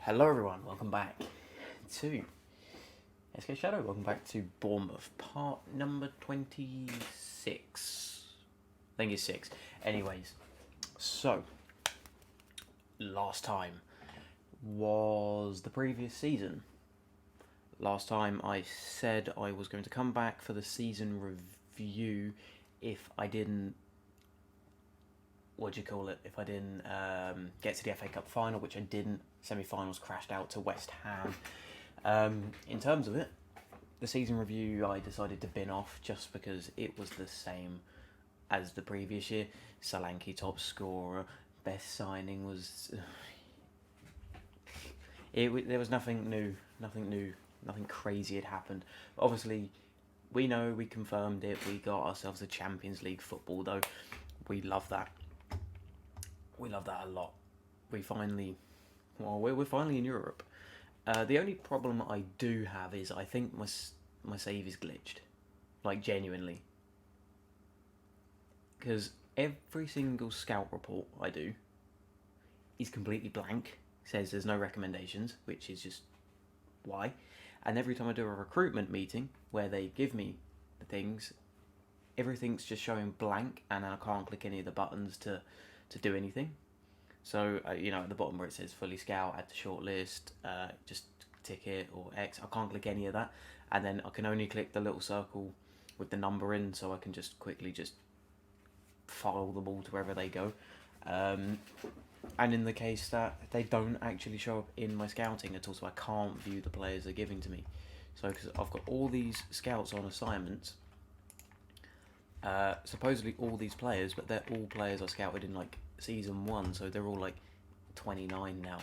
Hello everyone, welcome back to SkShadow. Welcome back to Bournemouth, part number 26. I think it's 6. Anyways, so last time was the previous season. Last time I said I was going to come back for the season review if I didn't if I didn't get to the FA Cup final, which I didn't. Semi-finals crashed out to West Ham. In terms of it, the season review I decided to bin off just because it was the same as the previous year. Solanke top scorer, best signing was... there was nothing new, nothing crazy had happened. But obviously, we know, we confirmed it, we got ourselves a Champions League football though. We love that. We love that a lot. We're finally in Europe. The only problem I do have is I think my save is glitched, like genuinely. Because every single scout report I do is completely blank. Says there's no recommendations, which is just why. And every time I do a recruitment meeting where they give me the things, everything's just showing blank, and I can't click any of the buttons to do anything. So, at the bottom where it says fully scout, add to shortlist, just tick it or X, I can't click any of that. And then I can only click the little circle with the number in, so I can just quickly just follow the ball to wherever they go. And in the case that they don't actually show up in my scouting at all, so I can't view the players they're giving to me. So, because I've got all these scouts on assignments, supposedly all these players, but they're all players I scouted in like season 1, so they're all like 29 now,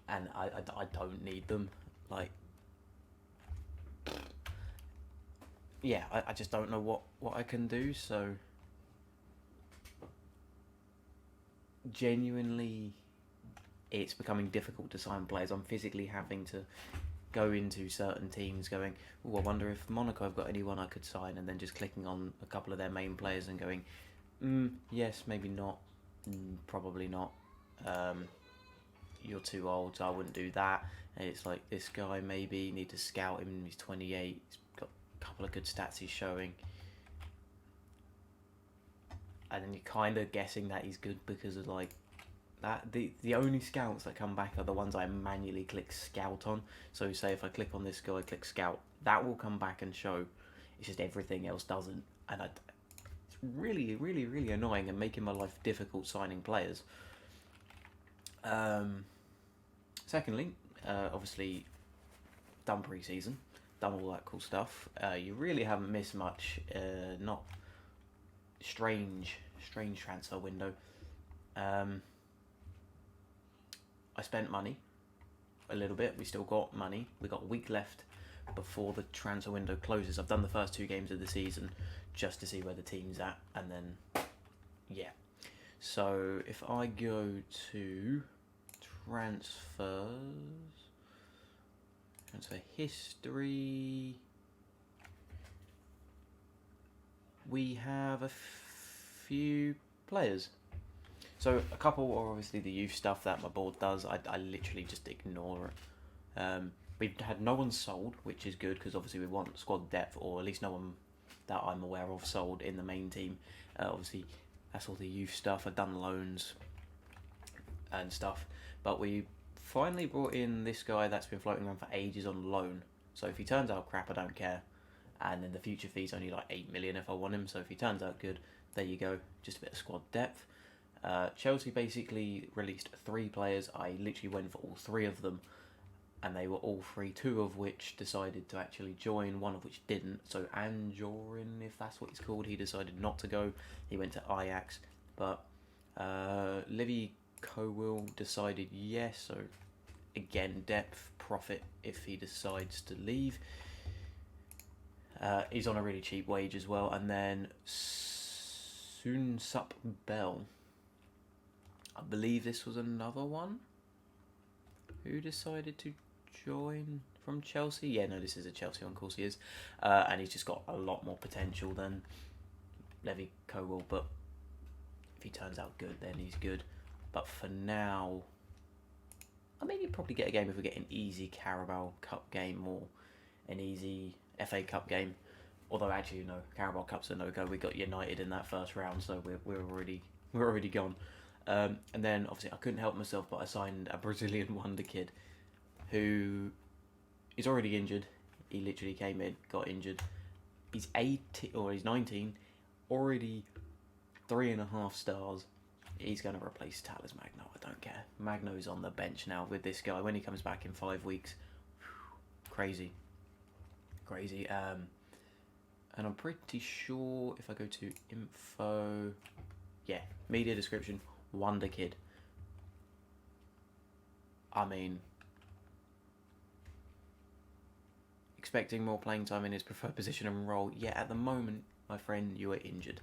and I don't need them. Like, yeah, I just don't know what I can do. So genuinely, it's becoming difficult to sign players. I'm physically having to go into certain teams going, oh, I wonder if Monaco have got anyone I could sign, and then just clicking on a couple of their main players and going, yes, maybe not, probably not, you're too old, so I wouldn't do that. And it's like, this guy, maybe need to scout him, he's 28, he's got a couple of good stats he's showing, and then you're kind of guessing that he's good because of like that. The only scouts that come back are the ones I manually click scout on. So say if I click on this guy, click scout, that will come back and show. It's just everything else doesn't, and it's really, really, really annoying and making my life difficult signing players. Secondly, obviously done pre-season, done all that cool stuff. You really haven't missed much. Not strange transfer window. I spent money a little bit. We still got money. We got a week left before the transfer window closes. I've done the first 2 games of the season just to see where the team's at, and then yeah. So if I go to transfer history, we have a few players. So a couple are obviously the youth stuff that my board does. I literally just ignore it. We've had no one sold, which is good because obviously we want squad depth, or at least no one that I'm aware of sold in the main team. Obviously that's all the youth stuff. I've done loans and stuff, but we finally brought in this guy that's been floating around for ages on loan. So if he turns out crap, I don't care. And then the future fee's only like 8 million if I want him. So if he turns out good, there you go. Just a bit of squad depth. Chelsea basically released 3 players. I literally went for all 3 of them, and they were all free, 2 of which decided to actually join, 1 of which didn't. So Anjorin, if that's what he's called, he decided not to go. He went to Ajax. But Livy Cowell decided yes. So again, depth, profit if he decides to leave. He's on a really cheap wage as well. And then Soonsup Bell, I believe this was another one who decided to join from Chelsea. Yeah, no, this is a Chelsea one, of course he is. And he's just got a lot more potential than Levy Cowell, but if he turns out good, then he's good. But for now, I maybe probably get a game if we get an easy Carabao Cup game or an easy FA Cup game. Although actually, no, Carabao Cup's a no-go. We got United in that first round, so we're already gone. And then obviously I couldn't help myself, but I signed a Brazilian wonder kid who is already injured. He literally came in, got injured. He's 18 or he's 19, already 3.5 stars. He's going to replace Talis Magno. I don't care. Magno's on the bench now with this guy. When he comes back in 5 weeks, crazy. And I'm pretty sure if I go to info, yeah, media description, wonder kid. I mean, expecting more playing time in his preferred position and role. Yeah, at the moment, my friend, you are injured.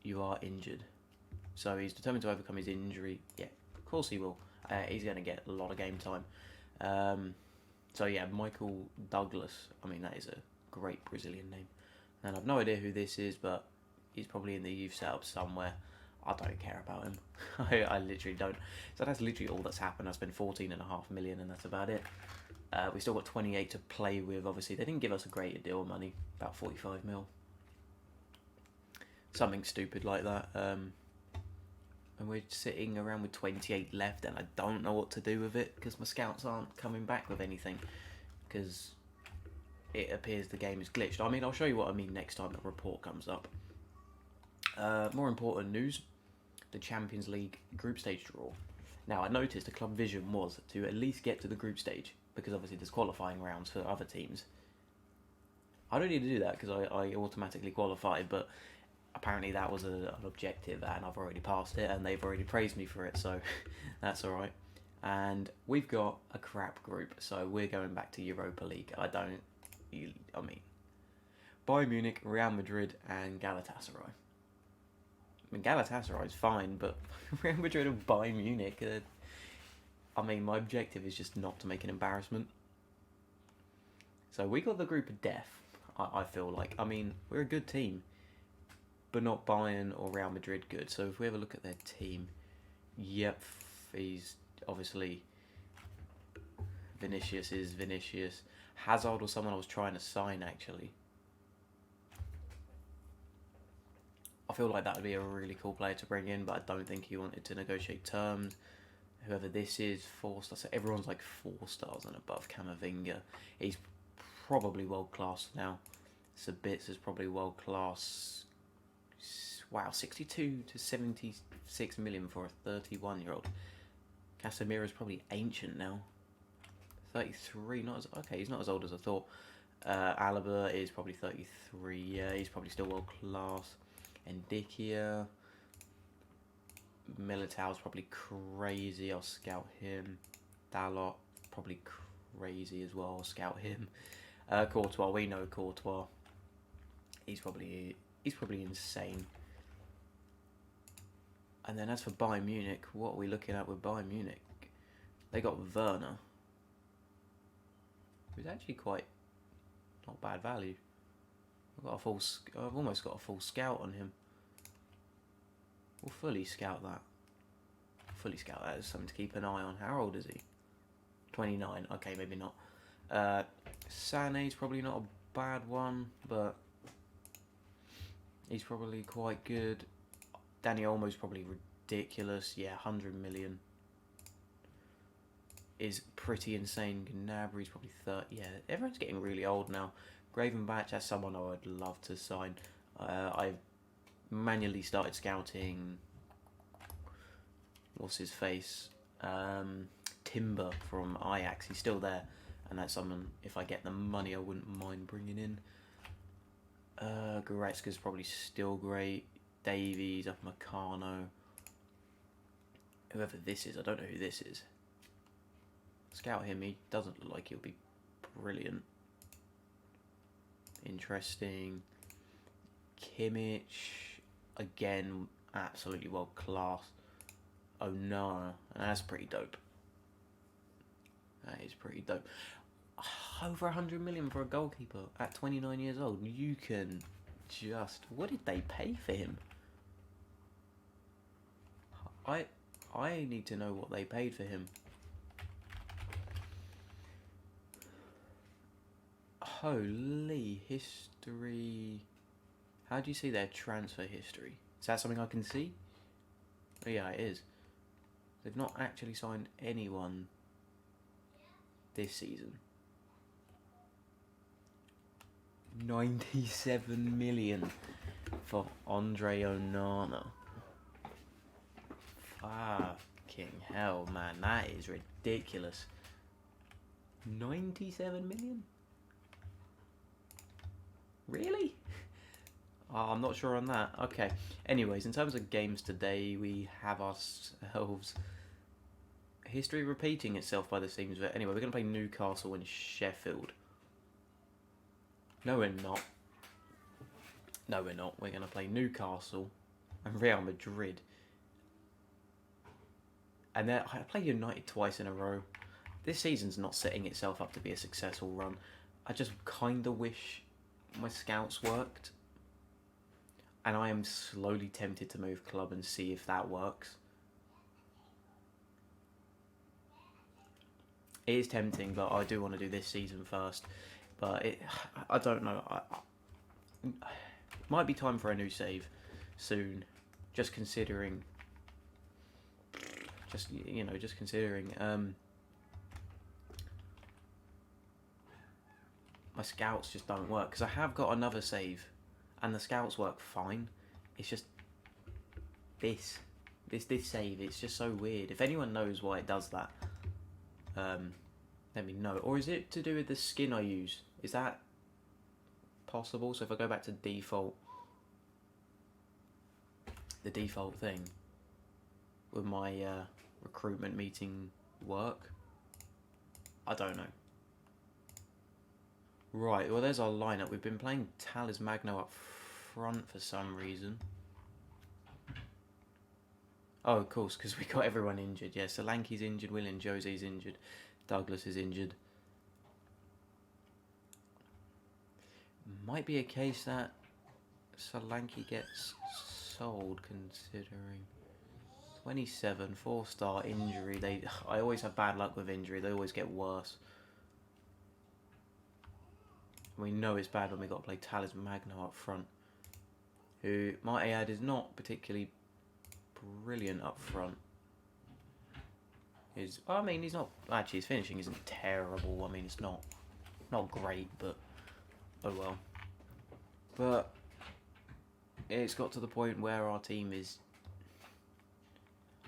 You are injured. So he's determined to overcome his injury. Yeah, of course he will. He's going to get a lot of game time. So yeah, Michael Douglas. I mean, that is a great Brazilian name. And I've no idea who this is, but he's probably in the youth setup somewhere. I don't care about him. I literally don't. So that's literally all that's happened. I spent 14.5 million and that's about it. We still got 28 to play with. Obviously, they didn't give us a great deal of money. About 45 mil. Something stupid like that. And we're sitting around with 28 left, and I don't know what to do with it because my scouts aren't coming back with anything because it appears the game is glitched. I mean, I'll show you what I mean next time the report comes up. More important news, the Champions League group stage draw. Now, I noticed the club vision was to at least get to the group stage because obviously there's qualifying rounds for other teams. I don't need to do that because I automatically qualified, but apparently that was an objective and I've already passed it and they've already praised me for it, so that's alright. And we've got a crap group, so we're going back to Europa League. I mean, Bayern Munich, Real Madrid and Galatasaray. I mean, Galatasaray's fine, but Real Madrid and Bayern Munich, I mean, my objective is just not to make an embarrassment. So we got the group of death, I feel like. I mean, we're a good team, but not Bayern or Real Madrid good. So if we have a look at their team, yep, he's obviously Vinicius is Vinicius. Hazard was someone I was trying to sign actually. I feel like that would be a really cool player to bring in, but I don't think he wanted to negotiate terms. Whoever this is, 4 stars. So everyone's like 4 stars and above. Camavinga, he's probably world class now. Sabitz is probably world class. Wow, 62 to 76 million for a 31-year-old. Casemiro is probably ancient now. 33, not as okay. He's not as old as I thought. Alaba is probably 33. Yeah, he's probably still world class. Endikia. Militao's probably crazy. I'll scout him. Dalot probably crazy as well. I'll scout him. Courtois, we know Courtois. He's probably insane. And then as for Bayern Munich, what are we looking at with Bayern Munich? They got Werner, who's actually quite not bad value. I've almost got a full scout on him. We'll fully scout that. Is something to keep an eye on. How old is he? 29. Okay, maybe not. Sané's probably not a bad one, but he's probably quite good. Dani Olmo's probably ridiculous. Yeah, 100 million is pretty insane. Gnabry's probably 30. Yeah, everyone's getting really old now. Gravenberch, that's someone I would love to sign. I've manually started scouting. What's his face? Timber from Ajax. He's still there, and that's someone. If I get the money, I wouldn't mind bringing in. Goretzka's probably still great. Davies, Upamecano. Whoever this is, I don't know who this is. Scout him. He doesn't look like he'll be brilliant. Interesting. Kimmich, again, absolutely world class. Oh no, that's pretty dope. That is pretty dope. Over 100 million for a goalkeeper at 29 years old. You can just... What did they pay for him? I need to know what they paid for him. Holy history. How do you see their transfer history? Is that something I can see? Oh, yeah, it is. They've not actually signed anyone this season. 97 million for Andre Onana. Fucking hell, man. That is ridiculous. 97 million? Really? Oh, I'm not sure on that. Okay. Anyways, in terms of games today, we have ourselves history repeating itself by the seams of it. Anyway, we're going to play Newcastle and Sheffield. No, we're not. No, we're not. We're going to play Newcastle and Real Madrid. And then I played United twice in a row. This season's not setting itself up to be a successful run. I just kind of wish my scouts worked. And I am slowly tempted to move club and see if that works. It is tempting, but I do want to do this season first. But I don't know. Might be time for a new save soon. Just considering. Just considering. My scouts just don't work because I have got another save, and the scouts work fine. It's just this save. It's just so weird. If anyone knows why it does that, let me know. Or is it to do with the skin I use? Is that possible? So if I go back to default, the default thing, would my recruitment meeting work? I don't know. Right, well there's our lineup. We've been playing Talis Magno up front for some reason. Oh, of course, because we got everyone injured. Yeah, Solanke's injured, William Jose's injured, Douglas is injured. Might be a case that Solanke gets sold, considering 27, 4-star injury. I always have bad luck with injury. They always get worse. We know it's bad when we got to play Talis Magno up front, who, might I add, is not particularly brilliant up front. He's not actually. His finishing isn't terrible. I mean, it's not great, but oh well. But it's got to the point where our team is.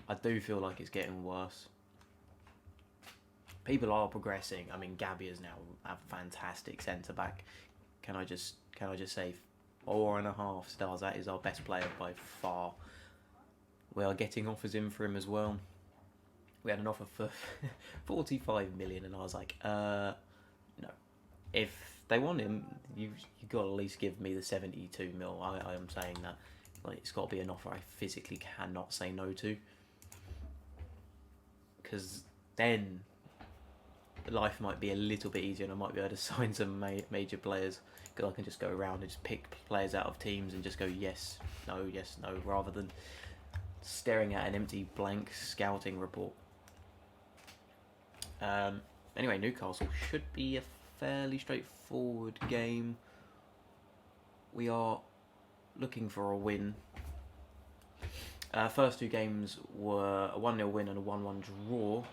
I do feel like it's getting worse. People are progressing. I mean, Gabby is now a fantastic centre back. Can I just say 4.5 stars? That is our best player by far. We are getting offers in for him as well. We had an offer for 45 million, and I was like, no. If they want him, you got to at least give me the 72 mil. I am saying that. Like, it's got to be an offer I physically cannot say no to. Because then life might be a little bit easier, and I might be able to sign some major players. Because I can just go around and just pick players out of teams and just go yes, no, rather than staring at an empty blank scouting report. Anyway, Newcastle should be a fairly straightforward game. We are looking for a win. First two games were a 1-0 win and a 1-1 draw.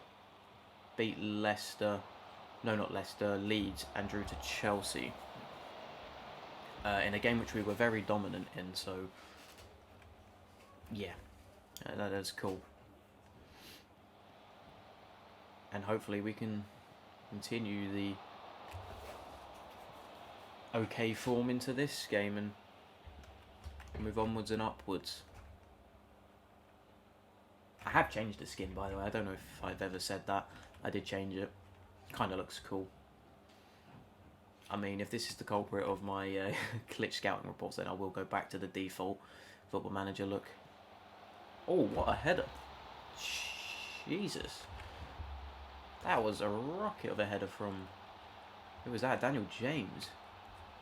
Beat Leicester, no, not Leicester, Leeds, and drew to Chelsea. In a game which we were very dominant in, so yeah, that is cool. And hopefully we can continue the okay form into this game and move onwards and upwards. I have changed the skin, by the way. I don't know if I've ever said that. I did change it. Kind of looks cool. I mean, if this is the culprit of my glitch scouting reports, then I will go back to the default Football Manager look. Oh, what a header. Jesus. That was a rocket of a header from... Who was that? Daniel James.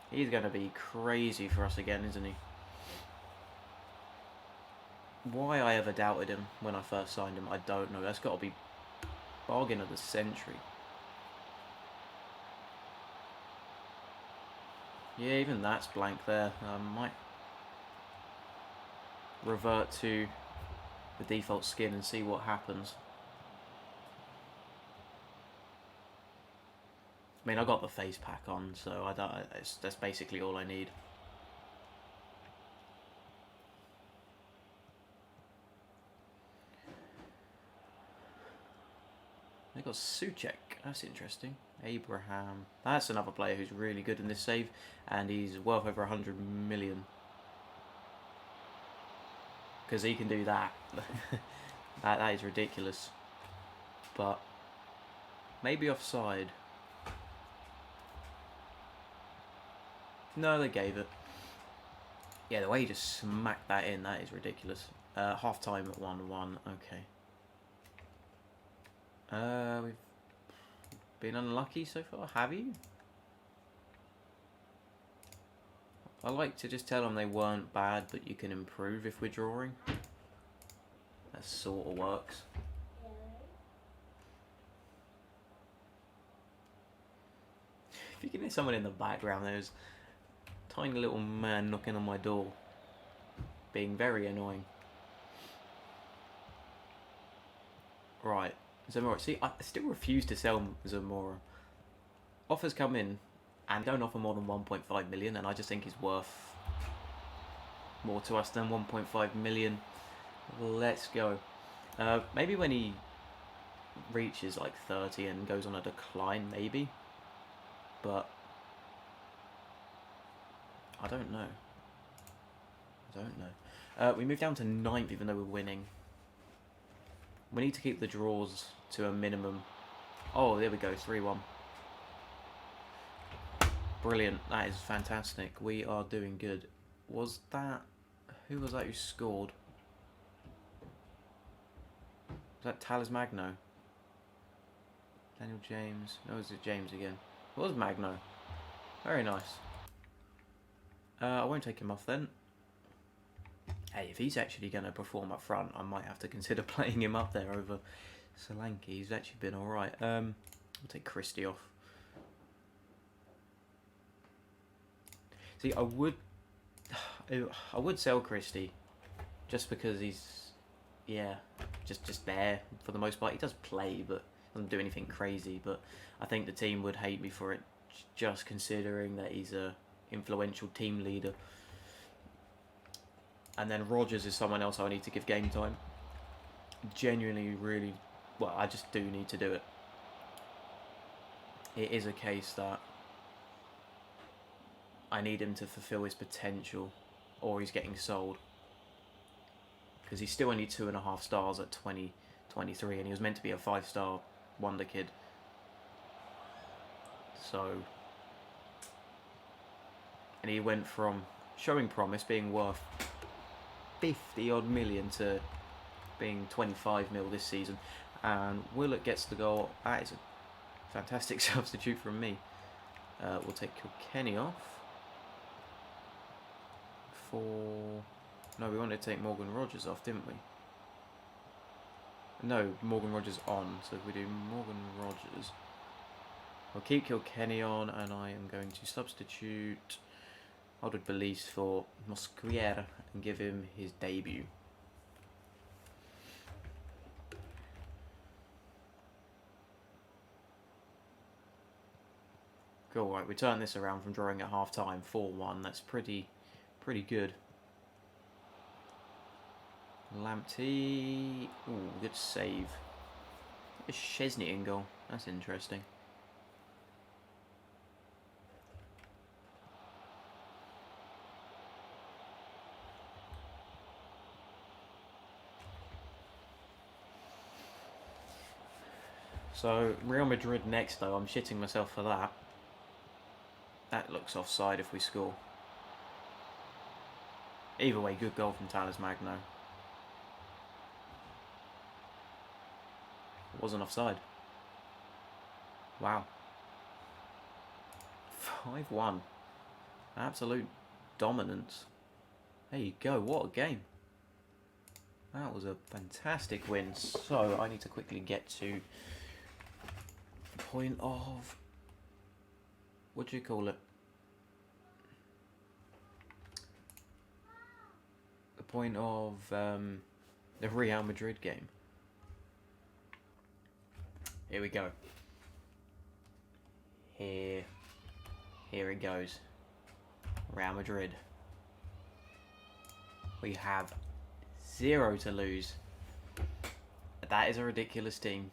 He's going to be crazy for us again, isn't he? Why I ever doubted him when I first signed him, I don't know. That's got to be bargain of the century. Yeah, even that's blank there. I might revert to the default skin and see what happens. I mean, I got the face pack on, so I don't, that's basically all I need. They got Suchek, that's interesting. Abraham, that's another player who's really good in this save, and he's worth over 100 million. Because he can do that. that is ridiculous. But maybe offside. No, they gave it. Yeah, the way he just smacked that in, that is ridiculous. Half time at 1-1, okay. We've been unlucky so far, have you? I like to just tell them they weren't bad, but you can improve if we're drawing. That sort of works. If you can hear someone in the background, there's a tiny little man knocking on my door, being very annoying. Right. Zamora. See, I still refuse to sell Zamora. Offers come in and don't offer more than 1.5 million, and I just think he's worth more to us than 1.5 million. Let's go. Maybe when he reaches like 30 and goes on a decline, maybe. But I don't know. We moved down to 9th even though we're winning. We need to keep the draws to a minimum. Oh, there we go, 3-1. Brilliant, that is fantastic. We are doing good. Was that... Who was that who scored? Was that Talis Magno? Daniel James? No, was it James again? It was Magno. Very nice. I won't take him off then. Hey, if he's actually going to perform up front, I might have to consider playing him up there over Solanke. He's actually been alright. I'll take Christie off. See, I would sell Christie just because he's, yeah, just there for the most part. He does play, but doesn't do anything crazy. But I think the team would hate me for it, just considering that he's a influential team leader. And then Rogers is someone else I need to give game time. Genuinely, really, well, I just do need to do it. It is a case that I need him to fulfill his potential, or he's getting sold. Because he's still only 2.5 stars at 23, and he was meant to be a 5-star wonder kid. So, and he went from showing promise, being worth 50 odd million, to being 25 mil this season. And Willett gets the goal. That is a fantastic substitute from me. We'll take Kilkenny off. No, we wanted to take Morgan Rogers off, didn't we? No, Morgan Rogers on. So if we do Morgan Rogers, I'll keep Kilkenny on, and I am going to substitute Aldred Belize for Mosquiera and give him his debut. Cool, right, we turn this around from drawing at half time, 4-1. That's pretty good. Lamptey, ooh, good save. A Chesney in goal, that's interesting. So, Real Madrid next though, I'm shitting myself for that. That looks offside if we score. Either way, good goal from Talis Magno. Wasn't offside. Wow. 5-1. Absolute dominance. There you go, what a game. That was a fantastic win. So, I need to quickly get to the point of... what do you call it? point of the Real Madrid game. Here we go. Here it goes. Real Madrid. We have 0 to lose. That is a ridiculous team.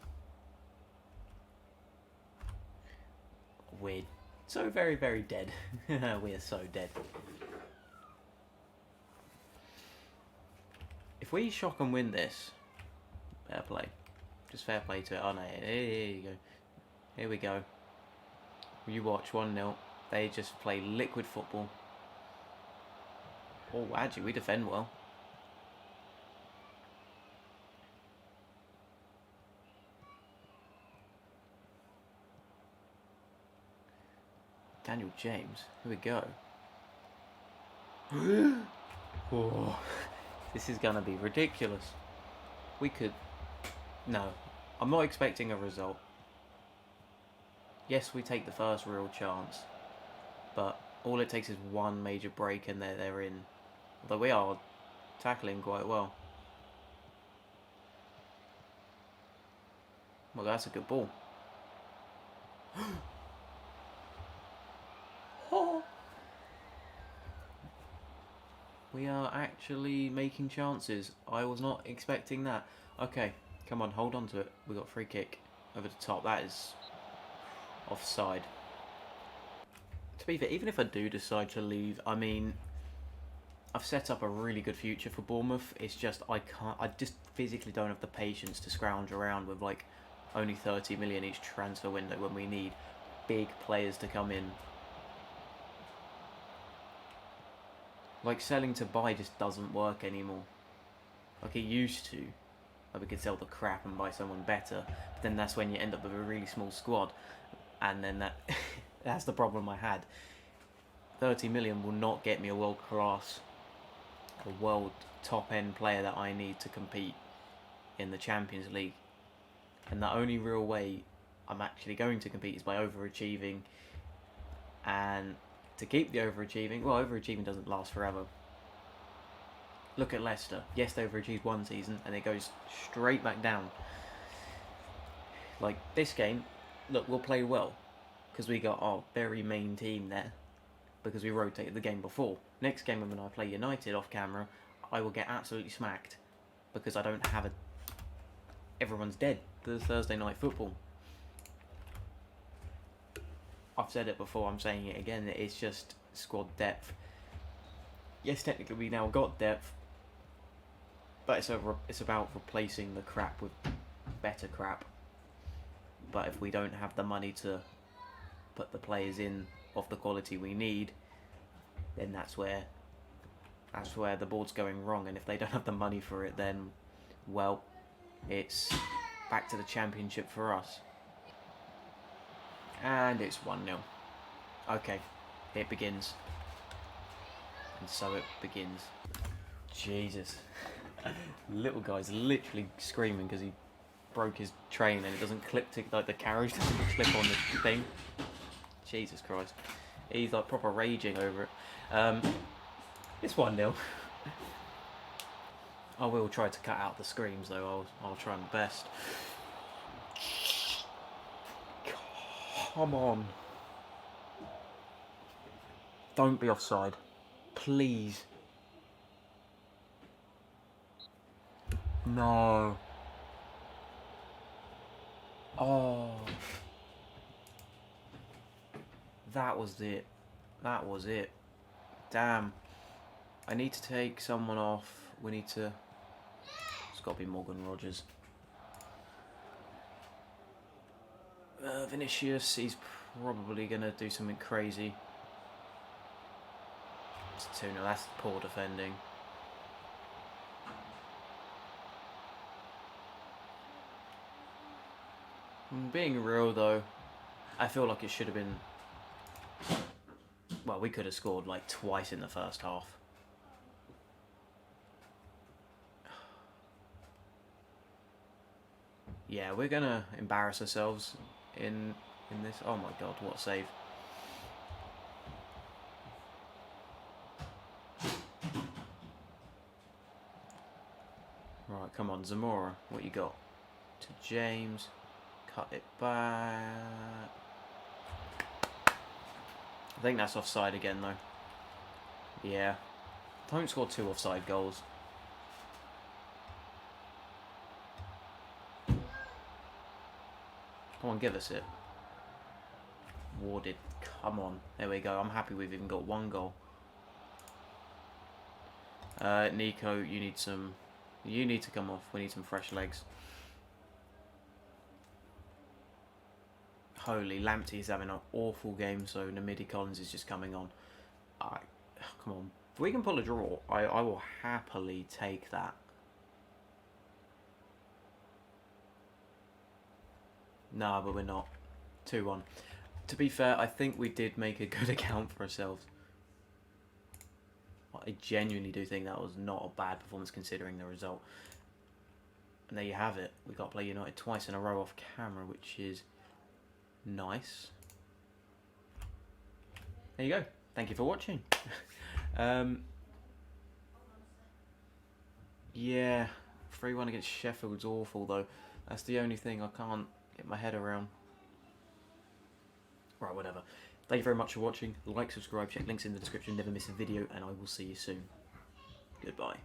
We're so very, very dead. We are so dead. If we shock and win this, fair play. Just fair play to it. Oh no, here you go. Here we go. You watch 1-0. They just play liquid football. Oh, actually, we defend well. Daniel James. Here we go. Oh, this is going to be ridiculous. We could... No, I'm not expecting a result. Yes, we take the first real chance. But all it takes is one major break and they're in. Although we are tackling quite well. Well, that's a good ball. We are actually making chances. I was not expecting that. Okay, come on, hold on to it. We got free kick over the top. That is offside. To be fair, even if I do decide to leave, I mean, I've set up a really good future for Bournemouth. It's just I just physically don't have the patience to scrounge around with like only 30 million each transfer window when we need big players to come in. Like, selling to buy just doesn't work anymore. Like it used to. Like we could sell the crap and buy someone better, but then that's when you end up with a really small squad, and then that's the problem I had. 30 million will not get me a world top end player that I need to compete in the Champions League. And the only real way I'm actually going to compete is by overachieving, and to keep the overachieving, well, overachieving doesn't last forever. Look at Leicester. Yes, they overachieved one season and it goes straight back down. Like this game, look, we'll play well because we got our very main team there because we rotated the game before. Next game when I play United off camera, I will get absolutely smacked because I don't have a... Everyone's dead. The Thursday night football. I've said it before, I'm saying it again, it's just squad depth. Yes, technically we now got depth, but it's about replacing the crap with better crap. But if we don't have the money to put the players in of the quality we need, then that's where the board's going wrong. And if they don't have the money for it, then, well, it's back to the Championship for us. And it's 1-0. Okay, it begins. And so it begins. Jesus. Little guy's literally screaming because he broke his train and it doesn't clip to, like the carriage doesn't clip on the thing. Jesus Christ. He's like proper raging over it. It's 1-0. I will try to cut out the screams though, I'll try my best. Come on. Don't be offside. Please. No. Oh. That was it. That was it. Damn. I need to take someone off. We need to... It's got to be Morgan Rogers. Vinicius, he's probably going to do something crazy. It's 2-0, that's poor defending. Being real though, I feel like it should have been... Well, we could have scored like twice in the first half. Yeah, we're going to embarrass ourselves in this. Oh my god, what a save. Come on, Zamora, what you got? To James. Cut it back. I think that's offside again, though. Yeah. Don't score 2 offside goals. Come on, give us it. Warded. Come on. There we go. I'm happy we've even got 1 goal. Nico, you need to come off. We need some fresh legs. Holy, Lamptey's having an awful game, so Namidi Collins is just coming on. Come on. If we can pull a draw, I will happily take that. Nah, but we're not. 2-1. To be fair, I think we did make a good account for ourselves. I genuinely do think that was not a bad performance considering the result. And there you have it. We got to play United twice in a row off camera, which is nice. There you go. Thank you for watching. Yeah, 3-1 against Sheffield's awful though. That's the only thing I can't get my head around. Right, whatever. Thank you very much for watching. Like, subscribe, check links in the description, never miss a video, and I will see you soon. Goodbye.